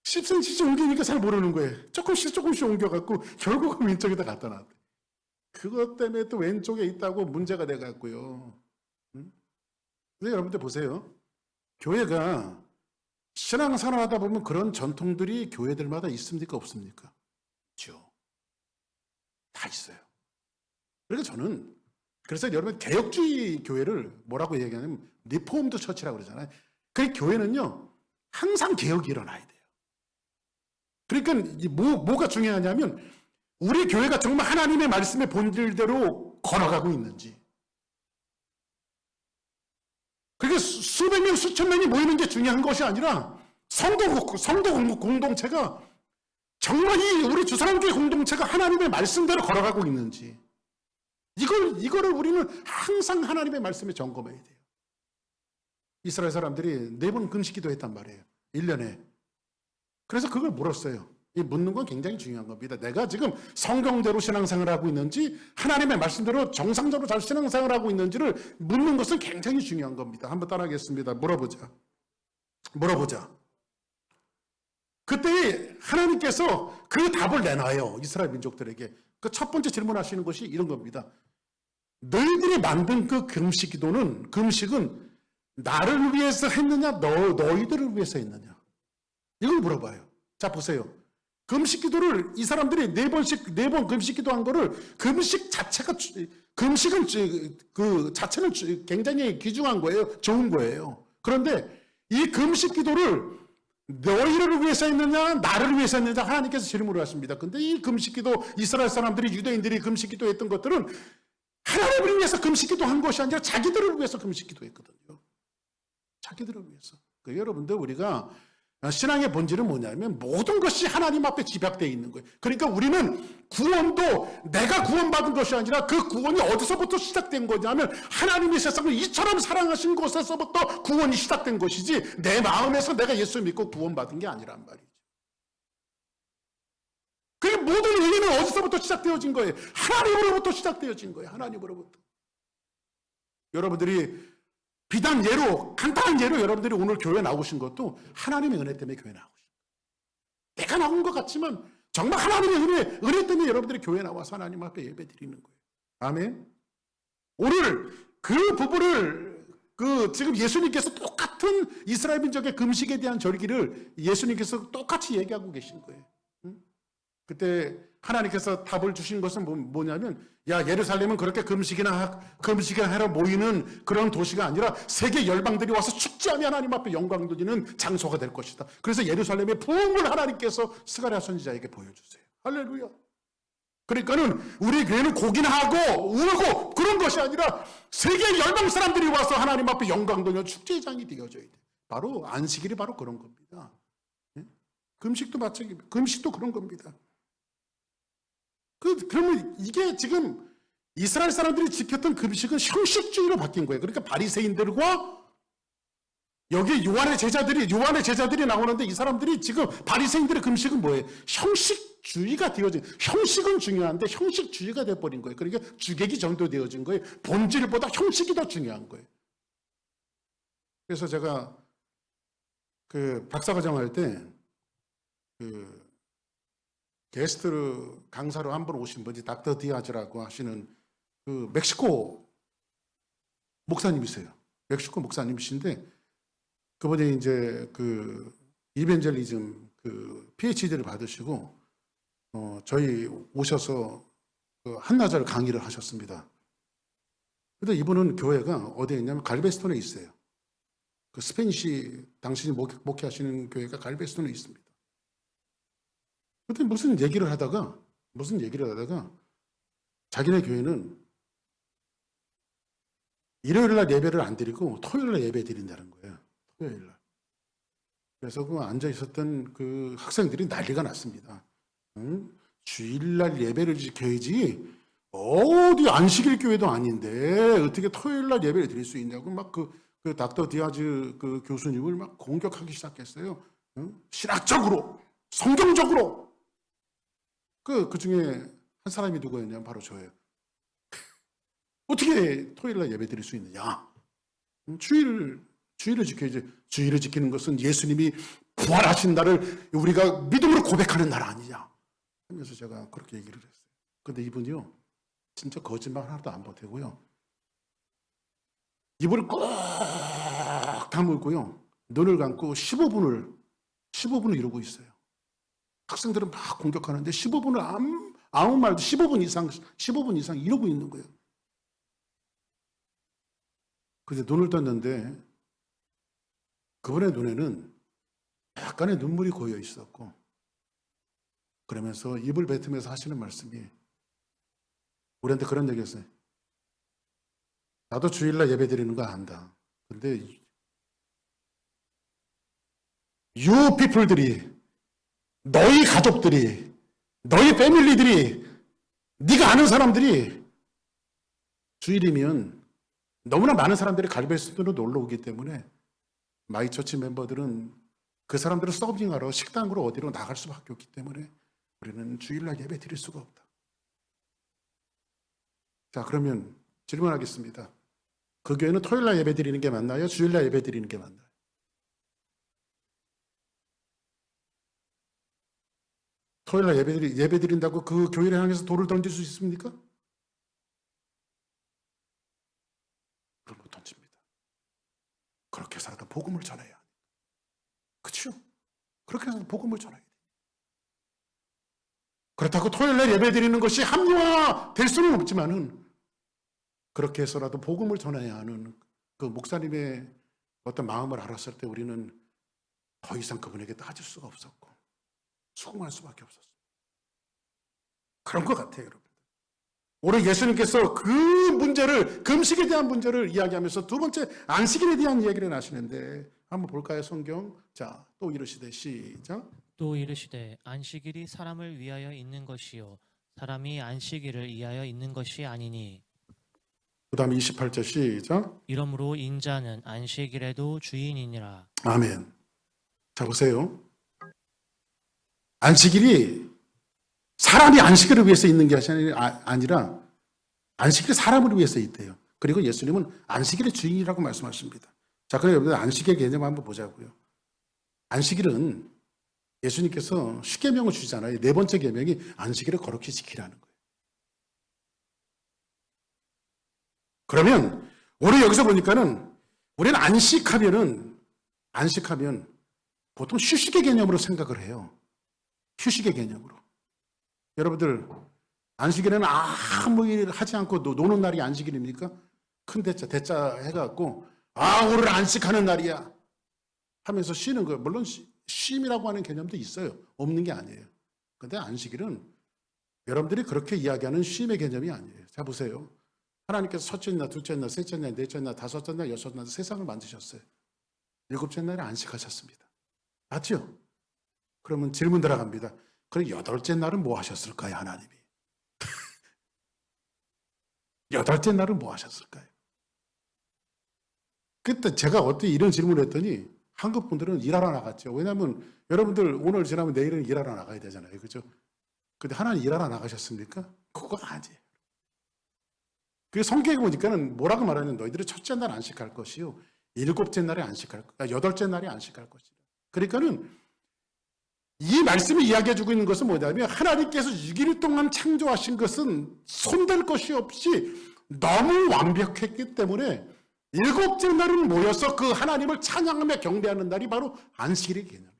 10cm씩 옮기니까 잘 모르는 거예요. 조금씩 옮겨갖고 결국은 왼쪽에다 갖다 놨대. 그것 때문에 또 왼쪽에 있다고 문제가 돼갖고요. 근데 여러분들 보세요. 교회가 신앙생활 하다 보면 그런 전통들이 교회들마다 있습니까? 없습니까? 있죠. 다 있어요. 그래서 여러분 개혁주의 교회를 뭐라고 얘기하냐면 리포음드 처치라고 그러잖아요. 그 교회는요 항상 개혁이 일어나야 돼요. 그러니까 뭐가 중요하냐면 우리 교회가 정말 하나님의 말씀의 본질대로 걸어가고 있는지. 그게 수백 명, 수천 명이 모이는 게 중요한 것이 아니라 성도 공동체가 정말 우리 주사람교회 공동체가 하나님의 말씀대로 걸어가고 있는지. 이거를 우리는 항상 하나님의 말씀에 점검해야 돼요. 이스라엘 사람들이 4번 금식 기도했단 말이에요. 1년에. 그래서 그걸 물었어요. 이 묻는 건 굉장히 중요한 겁니다. 내가 지금 성경대로 신앙생활을 하고 있는지 하나님의 말씀대로 정상적으로 잘 신앙생활을 하고 있는지를 묻는 것은 굉장히 중요한 겁니다. 한번 따라하겠습니다. 물어보자. 그때 하나님께서 그 답을 내놔요. 이스라엘 민족들에게. 그 첫 번째 질문하시는 것이 이런 겁니다. 너희들이 만든 그 금식은 나를 위해서 했느냐 너희들을 위해서 했느냐, 이걸 물어봐요. 자 보세요. 금식기도를 이 사람들이 4번 금식기도한 거를 금식은 그 자체는 굉장히 귀중한 거예요. 좋은 거예요. 그런데 이 금식기도를 너희를 위해서 했느냐 나를 위해서 했느냐 하나님께서 질문을 하십니다. 근데 이 금식기도, 이스라엘 사람들이, 유대인들이 금식기도 했던 것들은 하나님을 위해서 금식기도 한 것이 아니라 자기들을 위해서 금식기도 했거든요. 자기들을 위해서. 여러분들, 우리가 신앙의 본질은 뭐냐면 모든 것이 하나님 앞에 집약되어 있는 거예요. 그러니까 우리는 구원도 내가 구원받은 것이 아니라 그 구원이 어디서부터 시작된 거냐면 하나님이 세상을 이처럼 사랑하신 곳에서부터 구원이 시작된 것이지 내 마음에서 내가 예수 믿고 구원받은 게 아니란 말이죠. 그 모든 의미는 어디서부터 시작되어진 거예요? 하나님으로부터 시작되어진 거예요. 하나님으로부터. 여러분들이 비단 예로, 간단한 예로 여러분들이 오늘 교회 나오신 것도 하나님의 은혜 때문에 교회 나오신 거예요. 내가 나온 것 같지만 정말 하나님의 은혜 때문에 여러분들이 교회 나와서 하나님 앞에 예배 드리는 거예요. 아멘. 오늘 그 부분을 지금 예수님께서 똑같은 이스라엘 민족의 금식에 대한 절기를 예수님께서 똑같이 얘기하고 계신 거예요. 그때 하나님께서 답을 주신 것은 뭐냐면, 야, 예루살렘은 그렇게 금식이나 하러 모이는 그런 도시가 아니라 세계 열방들이 와서 축제하며 하나님 앞에 영광 돌리는 장소가 될 것이다. 그래서 예루살렘의 부흥을 하나님께서 스가랴 선지자에게 보여주세요. 할렐루야. 그러니까는 우리 교회는 고기나 하고 울고 그런 것이 아니라 세계 열방 사람들이 와서 하나님 앞에 영광 돌리는 축제장이 되어져야 돼. 바로 안식일이 바로 그런 겁니다. 금식도 마찬가지입니다. 금식도 그런 겁니다. 그러면 이게 지금 이스라엘 사람들이 지켰던 금식은 형식주의로 바뀐 거예요. 그러니까 바리새인들과 여기 요한의 제자들이 나오는데 이 사람들이 지금 바리새인들의 금식은 뭐예요? 형식주의가 되어진, 형식은 중요한데 형식주의가 되어버린 거예요. 그러니까 주객이 전도되어진 거예요. 본질보다 형식이 더 중요한 거예요. 그래서 제가 박사과정 할 때 게스트 강사로 한 분 오신 분이 닥터 디아즈라고 하시는 멕시코 목사님이세요. 멕시코 목사님이신데 그분이 이제 이벤젤리즘 PhD를 받으시고 저희 오셔서 한나절 강의를 하셨습니다. 근데 이분은 교회가 어디에 있냐면 갈베스톤에 있어요. 스페니시 당신이 목회하시는 교회가 갈베스톤에 있습니다. 그때 무슨 얘기를 하다가 자기네 교회는 일요일 날 예배를 안 드리고 토요일 날 예배 드린다는 거예요. 토요일 날. 그래서 앉아 있었던 학생들이 난리가 났습니다. 주일 날 예배를 지켜야지 어디 안식일 교회도 아닌데 어떻게 토요일 날 예배를 드릴 수 있냐고 막 닥터 디아즈 교수님을 막 공격하기 시작했어요. 신학적으로, 성경적으로. 그 중에 한 사람이 누구였냐면 바로 저예요. 어떻게 토요일 날 예배 드릴 수 있느냐? 주일을 지켜야지. 주일을 지키는 것은 예수님이 부활하신 날을 우리가 믿음으로 고백하는 날 아니냐? 하면서 제가 그렇게 얘기를 했어요. 근데 이분이요, 진짜 거짓말 하나도 안 보태고요. 입을 꼭 다물고요. 눈을 감고 15분을 이러고 있어요. 학생들은 막 공격하는데 15분을 아무 말도 15분 이상 이러고 있는 거예요. 근데 눈을 떴는데 그분의 눈에는 약간의 눈물이 고여 있었고 그러면서 입을 뱉으면서 하시는 말씀이 우리한테 그런 얘기였어요. 나도 주일날 예배 드리는 거 안다. 근데 you people들이, 너희 가족들이, 너희 패밀리들이, 네가 아는 사람들이 주일이면 너무나 많은 사람들이 갈베스톤으로 놀러 오기 때문에 마이처치 멤버들은 그 사람들을 서빙하러 식당으로 어디로 나갈 수밖에 없기 때문에 우리는 주일날 예배 드릴 수가 없다. 자, 그러면 질문하겠습니다. 그 교회는 토요일날 예배 드리는 게 맞나요? 주일날 예배 드리는 게 맞나요? 토요일날 예배 드린다고 그 교회를 향해서 돌을 던질 수 있습니까? 그걸 못 던집니다. 그렇게 해서라도 복음을 전해야 합니다. 그렇죠? 그렇게 해서 복음을 전해야 돼요. 그렇다고 토요일날 예배 드리는 것이 합리화될 수는 없지만은 그렇게 해서라도 복음을 전해야 하는 그 목사님의 어떤 마음을 알았을 때 우리는 더 이상 그분에게 따질 수가 없었고 수긍할 수밖에 없었어요. 그런 것 같아요, 여러분. 오늘 예수님께서 그 문제를, 금식에 대한 문제를 이야기하면서 두 번째 안식일에 대한 이야기를 하시는데 한번 볼까요, 성경? 자, 또 이르시되 시작. 또 이르시되 안식일이 사람을 위하여 있는 것이요 사람이 안식일을 위하여 있는 것이 아니니 그 다음에 28절 시작. 이러므로 인자는 안식일에도 주인이니라. 아멘. 자, 보세요. 안식일이 사람이 안식일을 위해서 있는 게 아니라 안식일이 사람을 위해서 있대요. 그리고 예수님은 안식일의 주인이라고 말씀하십니다. 자, 그럼 여러분들 안식일 개념 한번 보자고요. 안식일은 예수님께서 십계명을 주시잖아요. 네 번째 계명이 안식일을 거룩히 지키라는 거예요. 그러면 우리 여기서 보니까는 우리는 안식하면 보통 휴식의 개념으로 생각을 해요. 휴식의 개념으로. 여러분들 안식일에는 아무 일 하지 않고 노는 날이 안식일입니까? 큰 대자 해갖고 오늘 안식하는 날이야 하면서 쉬는 거예요. 물론 쉼이라고 하는 개념도 있어요. 없는 게 아니에요. 그런데 안식일은 여러분들이 그렇게 이야기하는 쉼의 개념이 아니에요. 자, 보세요. 하나님께서 첫째 날, 둘째 날, 셋째 날, 넷째 날, 다섯째 날, 여섯째 날 세상을 만드셨어요. 일곱째 날에 안식하셨습니다. 맞죠? 그러면 질문 들어갑니다. 그럼 여덟째 날은 뭐 하셨을까요, 하나님이? 여덟째 날은 뭐 하셨을까요? 그때 제가 어떻게 이런 질문을 했더니 한국 분들은 일하러 나갔죠. 왜냐하면 여러분들 오늘 지나면 내일은 일하러 나가야 되잖아요. 그죠? 근데 하나님 일하러 나가셨습니까? 그거 아니에요. 그 성경에 보니까는 뭐라고 말하냐면 너희들이 첫째 날 안식할 것이요. 일곱째 날에 안식할 것, 여덟째 날에 안식할 것이다. 그러니까는 이 말씀이 이야기해주고 있는 것은 뭐냐면 하나님께서 6일 동안 창조하신 것은 손댈 것이 없이 너무 완벽했기 때문에 일곱째 날은 모여서 그 하나님을 찬양하며 경배하는 날이 바로 안식일의 개념이에요.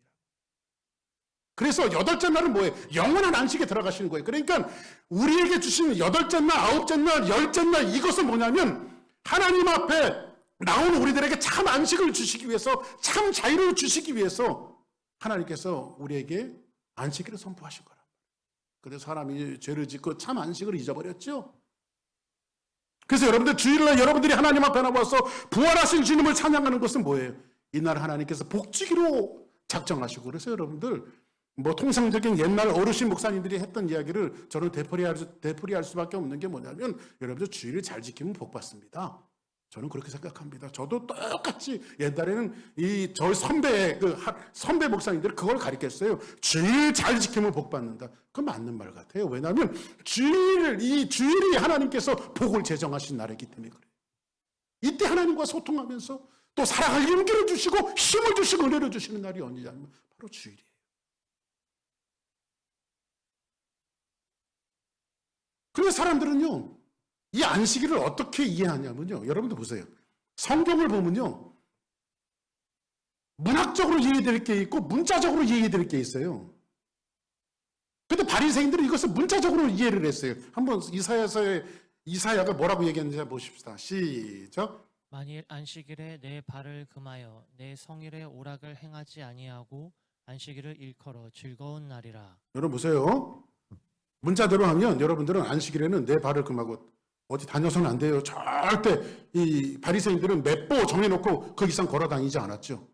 그래서 여덟째 날은 뭐예요? 영원한 안식에 들어가시는 거예요. 그러니까 우리에게 주신 여덟째 날, 아홉째 날, 열째 날 이것은 뭐냐면 하나님 앞에 나오는 우리들에게 참 안식을 주시기 위해서 참 자유를 주시기 위해서 하나님께서 우리에게 안식일을 선포하신 거란 말이에요. 그래서 사람이 죄를 짓고 참 안식을 잊어버렸죠. 그래서 여러분들 주일날 여러분들이 하나님 앞에 나와서 부활하신 주님을 찬양하는 것은 뭐예요? 이날 하나님께서 복지기로 작정하시고 그래서 여러분들 뭐 통상적인 옛날 어르신 목사님들이 했던 이야기를 저는 되풀이할 수밖에 없는 게 뭐냐면 여러분들 주일을 잘 지키면 복 받습니다. 저는 그렇게 생각합니다. 저도 똑같이 옛날에는 저희 선배 목사님들이 그걸 가르쳤어요. 주일 잘 지키면 복 받는다. 그건 맞는 말 같아요. 왜냐하면 이 주일이 하나님께서 복을 제정하신 날이기 때문에 그래요. 이때 하나님과 소통하면서 또 살아갈 용기를 주시고 힘을 주시고 은혜를 주시는 날이 언제냐면 바로 주일이에요. 그래서 사람들은요. 이 안식일을 어떻게 이해하냐면요. 여러분들 보세요. 성경을 보면요. 문학적으로 이해될 게 있고 문자적으로 이해될 게 있어요. 근데 바리새인들은 이것을 문자적으로 이해를 했어요. 한번 이사야가 뭐라고 얘기했는지 보십시다. 시작. 만일 안식일에 내 발을 금하여 내 성일의 오락을 행하지 아니하고 안식일을 일컬어 즐거운 날이라. 여러분 보세요. 문자대로 하면 여러분들은 안식일에는 내 발을 금하고 어디 다녀서는 안 돼요. 절대 이 바리새인들은 몇 정해놓고 그 이상 걸어 다니지 않았죠.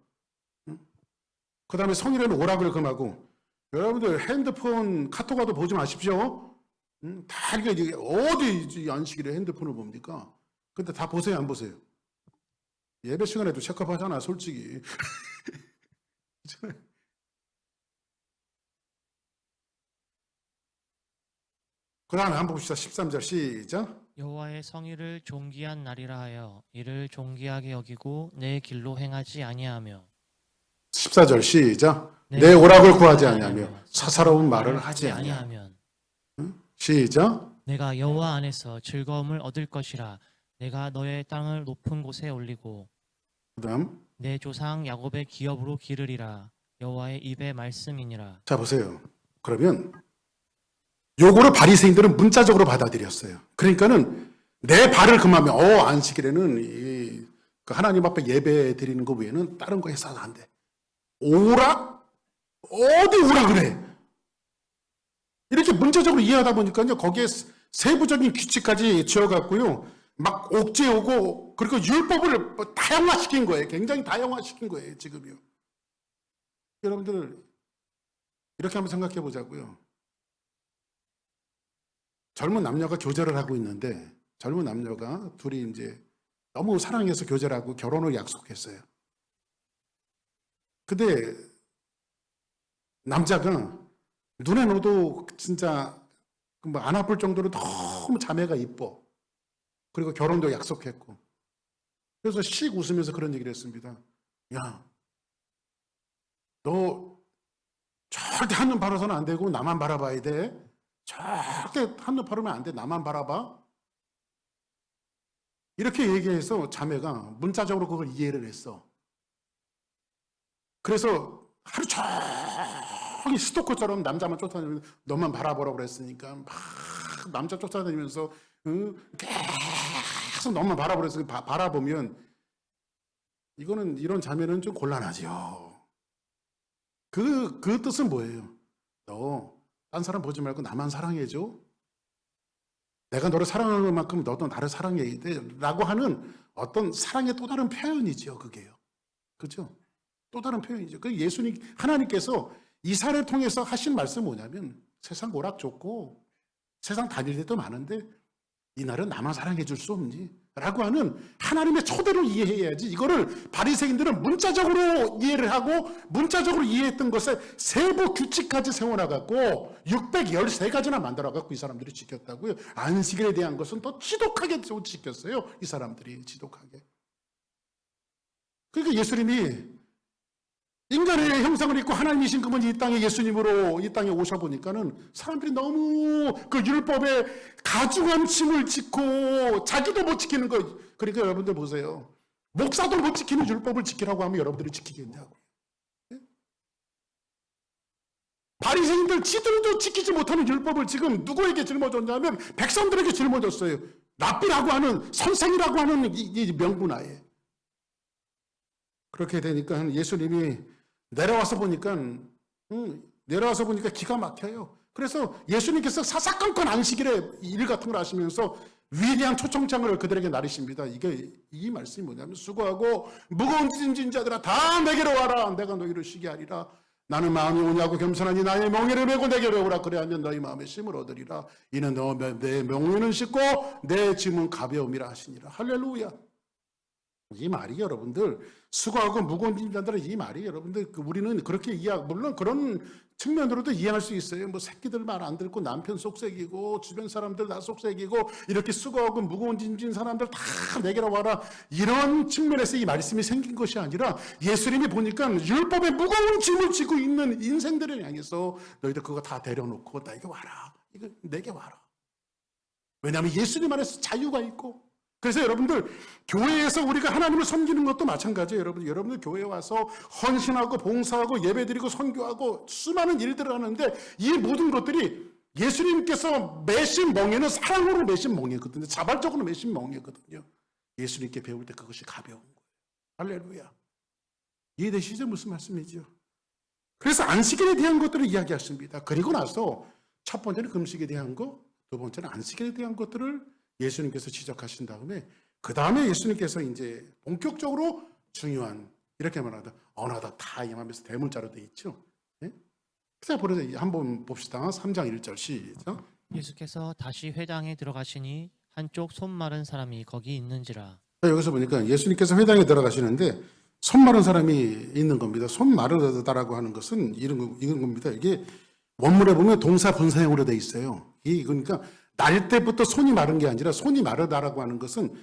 그 다음에 성일에는 오락을 금하고 여러분들 핸드폰 카톡와도 보지 마십시오. 다 이게 어디 안식일에 핸드폰을 봅니까? 근데 다 보세요, 안 보세요? 예배 시간에도 체크하잖아, 솔직히. 그 다음에 한번 봅시다. 13절 시작. 여호와의 성의를 존귀한 날이라 하여 이를 존귀하게 여기고 내 길로 행하지 아니하며 14절 시작. 내 오락을 구하지 아니하며 사사로운 말을 하지 아니하며. 아니하면 시작. 내가 여호와 안에서 즐거움을 얻을 것이라. 내가 너의 땅을 높은 곳에 올리고 그 다음. 내 조상 야곱의 기업으로 기르리라. 여호와의 입의 말씀이니라. 자, 보세요. 그러면 요거를 바리새인들은 문자적으로 받아들였어요. 그러니까는 내 발을 금하면 안식일에는 그 하나님 앞에 예배 드리는 거 외에는 다른 거 해서는 안 돼. 오락? 어디 오락을 해? 이렇게 문자적으로 이해하다 보니까요, 거기에 세부적인 규칙까지 지어갖고요, 막 옥죄오고, 그리고 율법을 뭐 다양화시킨 거예요. 굉장히 다양화시킨 거예요, 지금요. 여러분들, 이렇게 한번 생각해 보자고요. 젊은 남녀가 교제를 하고 있는데, 젊은 남녀가 둘이 이제 너무 사랑해서 교제를 하고 결혼을 약속했어요. 근데 남자가 눈에 넣어도 진짜 뭐 안 아플 정도로 너무 자매가 이뻐. 그리고 결혼도 약속했고. 그래서 씩 웃으면서 그런 얘기를 했습니다. 야, 너 절대 한눈 팔아서는 안 되고 나만 바라봐야 돼. 절대 한눈 팔으면 안 돼. 나만 바라봐. 이렇게 얘기해서 자매가 문자적으로 그걸 이해를 했어. 그래서 하루 종일 스토커처럼 남자만 쫓아다니면서 너만 바라보라고 그랬으니까 막 남자 쫓아다니면서 계속 너만 바라보래서 바라보면 이거는 이런 자매는 좀 곤란하죠. 그 뜻은 뭐예요? 너 딴 사람 보지 말고 나만 사랑해줘. 내가 너를 사랑하는 만큼 너도 나를 사랑해야 돼. 라고 하는 어떤 사랑의 또 다른 표현이죠. 그게요. 그죠? 또 다른 표현이죠. 그 예수님, 하나님께서 이 사례를 통해서 하신 말씀은 뭐냐면 세상 오락 좋고 세상 다닐 때도 많은데 이날은 나만 사랑해 줄 수 없니? 라고 하는 하나님의 초대를 이해해야지. 이거를 바리새인들은 문자적으로 이해를 하고 문자적으로 이해했던 것에 세부 규칙까지 세워놔갖고 613가지나 만들어갖고 이 사람들이 지켰다고요. 안식일에 대한 것은 또 지독하게 지켰어요. 이 사람들이 지독하게. 그러니까 예수님이 인간의 형상을 입고 하나님이신 그분이 이 땅에 예수님으로 이 땅에 오셔보니까는 사람들이 너무 그 율법에 가중한 침을 짓고 자기도 못 지키는 거. 그러니까 여러분들 보세요. 목사도 못 지키는 율법을 지키라고 하면 여러분들이 지키겠냐고. 바리새인들 지들도 지키지 못하는 율법을 지금 누구에게 짊어졌냐면 백성들에게 짊어졌어요. 랍비라고 하는 선생이라고 하는 이 명분하에. 그렇게 되니까 예수님이 내려와서 보니까 기가 막혀요. 그래서 예수님께서 사사건건 안식일에 일 같은 걸 하시면서 위대한 초청장을 그들에게 나르십니다. 이 말씀이 뭐냐면 수고하고 무거운 짐진 자들아 다 내게로 와라. 내가 너희를 쉬게 하리라. 나는 마음이 오냐고 겸손하니 나의 멍에를 메고 내게로 오라. 그래야면 너희 마음에 쉼을 얻으리라. 이는 내 멍에는 쉽고 내 짐은 가벼움이라 하시니라. 할렐루야. 이 말이 여러분들 수고하고 무거운 짐자들은 이 말이 여러분들 우리는 그렇게 물론 그런 측면으로도 이해할 수 있어요. 뭐 새끼들 말 안 듣고 남편 속색이고 주변 사람들 다 속색이고 이렇게 수고하고 무거운 짐진 사람들 다 내게로 와라. 이런 측면에서 이 말씀이 생긴 것이 아니라 예수님이 보니까 율법의 무거운 짐을 지고 있는 인생들을 향해서 너희들 그거 다 데려놓고 나에게 와라. 이거 내게 와라. 왜냐하면 예수님 안에서 자유가 있고 그래서 여러분들 교회에서 우리가 하나님을 섬기는 것도 마찬가지예요. 여러분들 교회에 와서 헌신하고 봉사하고 예배드리고 선교하고 수많은 일들을 하는데 이 모든 것들이 예수님께서 매신 멍에는 사랑으로 매신 멍에거든요. 자발적으로 매신 멍에거든요. 예수님께 배울 때 그것이 가벼운 거예요. 할렐루야. 이해되시죠? 무슨 말씀이죠? 그래서 안식일에 대한 것들을 이야기하십니다. 그리고 나서 첫 번째는 금식에 대한 거, 두 번째는 안식일에 대한 것들을 예수님께서 지적하신 다음에 그 다음에 예수님께서 이제 본격적으로 중요한 이렇게 말하다 언어다 다 임하면서 대문자로 돼 있죠. 네? 자, 한번 봅시다. 3장 1절 시작. 예수께서 다시 회당에 들어가시니 한쪽 손 마른 사람이 거기 있는지라. 여기서 보니까 예수님께서 회당에 들어가시는데 손 마른 사람이 있는 겁니다. 손 마르다라고 하는 것은 이런 겁니다. 이게 원문에 보면 동사 분사형으로 돼 있어요. 그러니까 날 때부터 손이 마른 게 아니라 손이 마르다라고 하는 것은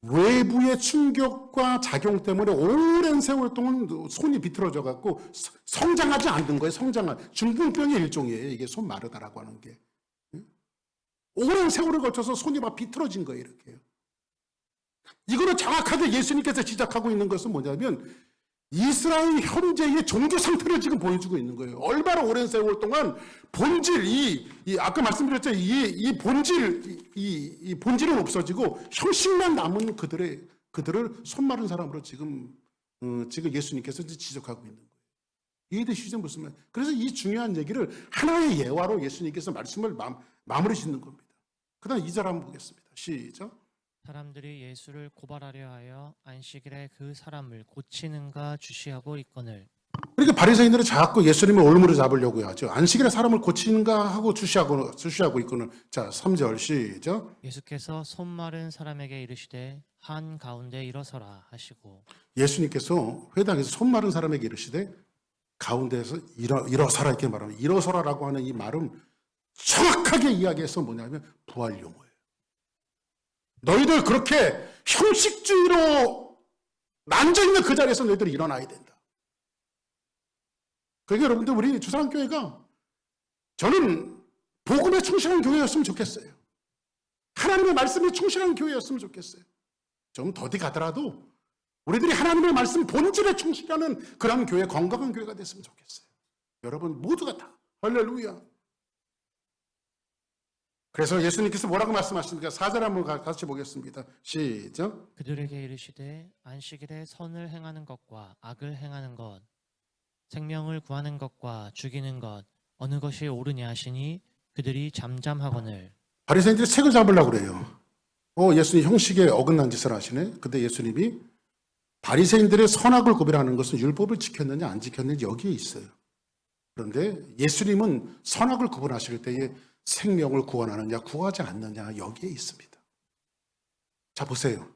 외부의 충격과 작용 때문에 오랜 세월 동안 손이 비틀어져 갖고 성장하지 않는 거예요. 중풍병의 일종이에요. 이게 손 마르다라고 하는 게. 오랜 세월을 거쳐서 손이 막 비틀어진 거예요. 이렇게요. 이거는 정확하게 예수님께서 지적하고 있는 것은 뭐냐면 이스라엘 현재의 종교 상태를 지금 보여주고 있는 거예요. 얼마나 오랜 세월 동안 본질, 아까 말씀드렸죠. 이 본질은 없어지고 형식만 남은 그들을 손 마른 사람으로 지금 예수님께서 지적하고 있는 거예요. 이해되시죠? 무슨 말? 그래서 이 중요한 얘기를 하나의 예화로 예수님께서 말씀을 마무리 짓는 겁니다. 그 다음 2절 한번 보겠습니다. 시작. 사람들이 예수를 고발하려 하여 안식일에 그 사람을 고치는가 주시하고 있거늘. 그러니까 바리새인들은 자꾸 예수님을 올무로 잡으려고 하죠. 안식일에 사람을 고치는가 하고 주시하고 있거늘. 자, 3절 시작. 예수께서 손 마른 사람에게 이르시되 한 가운데 일어서라 하시고. 예수님께서 회당에서 손 마른 사람에게 이르시되 가운데에서 일어서라 이렇게 말합니다. 일어서라라고 하는 이 말은 정확하게 이야기해서 뭐냐면 부활 용어예요. 너희들 그렇게 형식주의로 앉아있는 그 자리에서 너희들이 일어나야 된다. 그러니까 여러분들 우리 주사랑교회가 저는 복음에 충실한 교회였으면 좋겠어요. 하나님의 말씀에 충실한 교회였으면 좋겠어요. 좀 더디 가더라도 우리들이 하나님의 말씀 본질에 충실하는 그런 교회, 건강한 교회가 됐으면 좋겠어요. 여러분 모두가 다 할렐루야. 그래서 예수님께서 뭐라고 말씀하십니까? 4절 한번 같이 보겠습니다. 시작. 그들에게 이르시되 안식일에 선을 행하는 것과 악을 행하는 것, 생명을 구하는 것과 죽이는 것 어느 것이 옳으냐 하시니 그들이 잠잠하거늘. 바리새인들이 책을 잡으려고 그래요. 예수님 형식에 어긋난 짓을 하시네. 근데 예수님이 바리새인들의 선악을 구별하는 것은 율법을 지켰느냐 안 지켰느냐 여기에 있어요. 그런데 예수님은 선악을 구분하실 때에 생명을 구원하느냐 구하지 않느냐 여기에 있습니다. 자 보세요.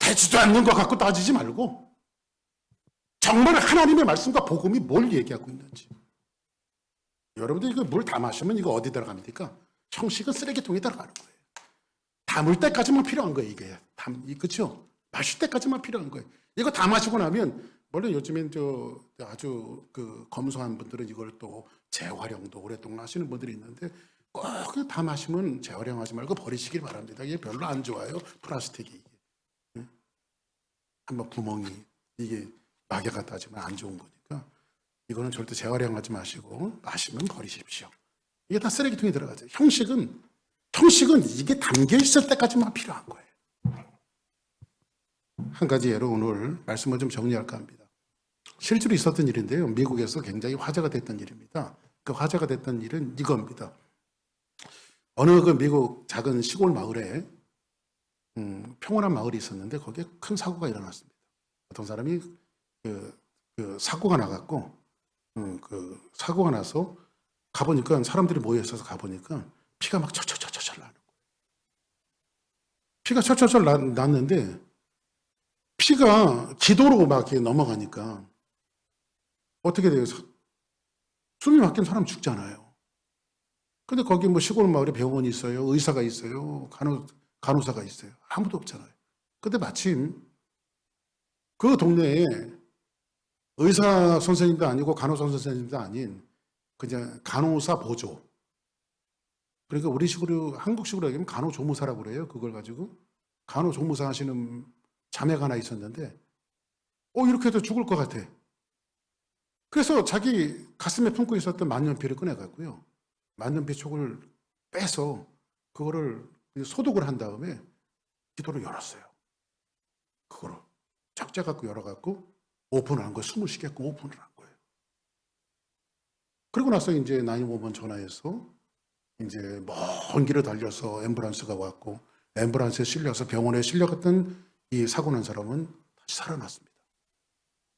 되지도 않는 것 갖고 따지지 말고 정말 하나님의 말씀과 복음이 뭘 얘기하고 있는지. 여러분들 이거 물 다 마시면 이거 어디 들어갑니까? 형식은 쓰레기통에 들어가는 거예요. 담을 때까지만 필요한 거예요. 이게 그렇죠? 마실 때까지만 필요한 거예요. 이거 다 마시고 나면 물론 요즘엔 아주 검소한 분들은 이걸 또 재활용도 오랫동안 하시는 분들이 있는데 꼭 다 마시면 재활용하지 말고 버리시길 바랍니다. 이게 별로 안 좋아요. 플라스틱이. 한번 구멍이 이게 막여가 따지면 안 좋은 거니까 이거는 절대 재활용하지 마시고 마시면 버리십시오. 이게 다 쓰레기통에 들어가죠. 형식은 이게 담겨 있을 때까지만 필요한 거예요. 한 가지 예로 오늘 말씀을 좀 정리할까 합니다. 실제로 있었던 일인데요. 미국에서 굉장히 화제가 됐던 일입니다. 그 화제가 됐던 일은 이겁니다. 어느 미국 작은 시골 마을에 평온한 마을이 있었는데 거기에 큰 사고가 일어났습니다. 어떤 사람이 사고가 나갔고 사고가 나서 가보니까 사람들이 모여 있어서 가보니까 피가 막 철철철철 나는 거예요. 피가 철철철 났는데 피가 기도로 막 이렇게 넘어가니까 어떻게 돼요? 숨이 막히면 사람 죽잖아요. 근데 거기 뭐 시골 마을에 병원이 있어요. 의사가 있어요. 간호사가 있어요. 아무도 없잖아요. 근데 마침 그 동네에 의사 선생님도 아니고 간호사 선생님도 아닌 그냥 간호사 보조. 그러니까 우리식으로 한국식으로 얘기하면 간호조무사라고 그래요. 그걸 가지고 간호조무사 하시는 자매가 하나 있었는데 이렇게 해도 죽을 것 같아. 그래서 자기 가슴에 품고 있었던 만년필을 꺼내갖고요. 만년필 촉을 빼서 그거를 소독을 한 다음에 기도를 열었어요. 그거를 쫙 갖고 열어갖고 오픈을 한 거예요. 숨을 쉬게끔 오픈을 한 거예요. 그리고 나서 이제 911 전화해서 이제 먼 길을 달려서 앰뷸런스가 왔고 앰뷸런스에 실려서 병원에 실려갔던 이 사고 난 사람은 다시 살아났습니다.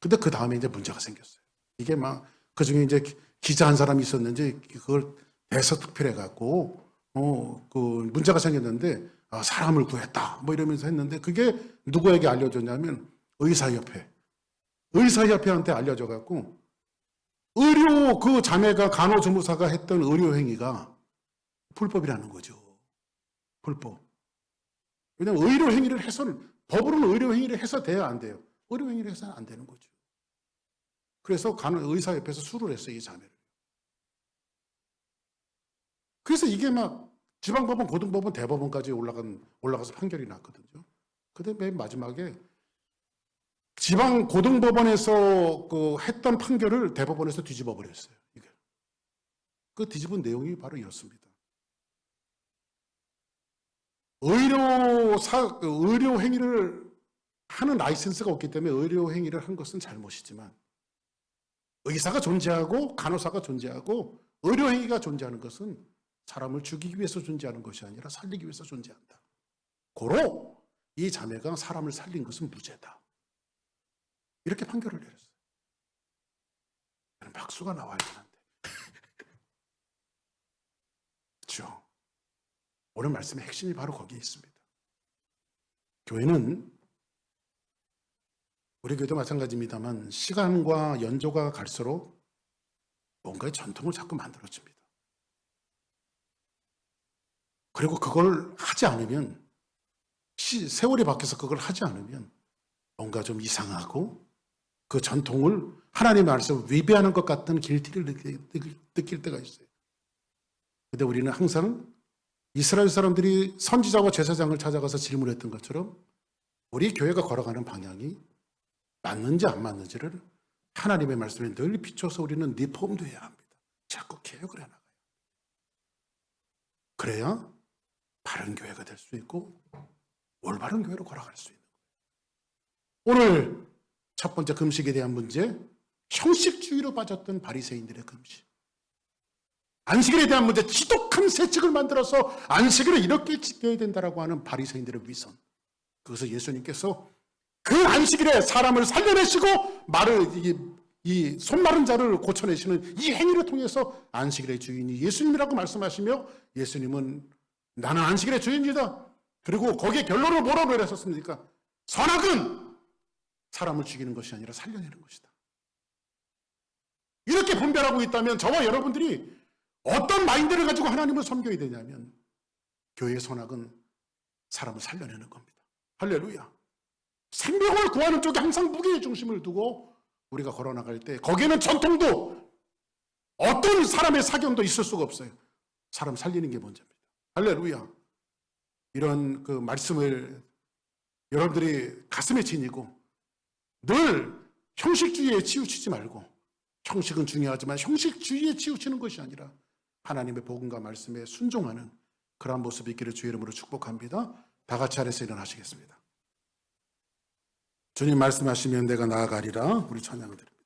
근데 그 다음에 이제 문제가 생겼어요. 이게 막 그 중에 이제 기자 한 사람이 있었는지 그걸 대서특필해 갖고 그 문제가 생겼는데 사람을 구했다 뭐 이러면서 했는데 그게 누구에게 알려졌냐면 의사협회한테 알려져 갖고 의료 그 자매가 간호조무사가 했던 의료 행위가 불법이라는 거죠. 불법. 왜냐하면 의료 행위를 해서는 법으로는 의료 행위를 해서 돼야 안 돼요. 의료 행위를 해서는 안 되는 거죠. 그래서 의사협회에서 수를 했어요, 이 자매를. 그래서 이게 막 지방법원, 고등법원, 대법원까지 올라가서 판결이 났거든요. 근데 맨 마지막에 지방 고등법원에서 그 했던 판결을 대법원에서 뒤집어 버렸어요. 이게. 그 뒤집은 내용이 바로 이렇습니다. 의료 행위를 하는 라이센스가 없기 때문에 의료 행위를 한 것은 잘못이지만 의사가 존재하고 간호사가 존재하고 의료 행위가 존재하는 것은 사람을 죽이기 위해서 존재하는 것이 아니라 살리기 위해서 존재한다. 고로 이 자매가 사람을 살린 것은 무죄다. 이렇게 판결을 내렸어요. 박수가 나와야 되는데. 그렇죠? 오늘 말씀의 핵심이 바로 거기에 있습니다. 교회는 우리 교회도 마찬가지입니다만 시간과 연조가 갈수록 뭔가의 전통을 자꾸 만들어집니다. 그리고 그걸 하지 않으면 세월이 바뀌어서 그걸 하지 않으면 뭔가 좀 이상하고 그 전통을 하나님의 말씀을 위배하는 것 같은 길티를 느낄 때가 있어요. 그런데 우리는 항상 이스라엘 사람들이 선지자와 제사장을 찾아가서 질문했던 것처럼 우리 교회가 걸어가는 방향이 맞는지 안 맞는지를 하나님의 말씀에 늘 비춰서 우리는 리폼드해야 합니다. 자꾸 개혁을 해나가요. 그래야 바른 교회가 될 수 있고 올바른 교회로 걸어갈 수 있는 거예요. 오늘 첫 번째 금식에 대한 문제, 형식주의로 빠졌던 바리새인들의 금식. 안식일에 대한 문제, 지독한 세칙을 만들어서 안식일을 이렇게 지켜야 된다라고 하는 바리새인들의 위선. 그것을 예수님께서 그 안식일에 사람을 살려내시고 이 손마른 자를 고쳐내시는 이 행위를 통해서 안식일의 주인이 예수님이라고 말씀하시며 예수님은 나는 안식일의 주인이다. 그리고 거기에 결론을 뭐라고 내렸었습니까? 선악은 사람을 죽이는 것이 아니라 살려내는 것이다. 이렇게 분별하고 있다면 저와 여러분들이 어떤 마인드를 가지고 하나님을 섬겨야 되냐면 교회의 선악은 사람을 살려내는 겁니다. 할렐루야. 생명을 구하는 쪽에 항상 무게의 중심을 두고 우리가 걸어나갈 때 거기에는 전통도 어떤 사람의 사경도 있을 수가 없어요. 사람 살리는 게 먼저입니다. 할렐루야. 이런 그 말씀을 여러분들이 가슴에 지니고 늘 형식주의에 치우치지 말고 형식은 중요하지만 형식주의에 치우치는 것이 아니라 하나님의 복음과 말씀에 순종하는 그러한 모습이 있기를 주의 이름으로 축복합니다. 다 같이 아래서 일어나시겠습니다. 주님 말씀하시면 내가 나아가리라. 우리 찬양을 드립니다.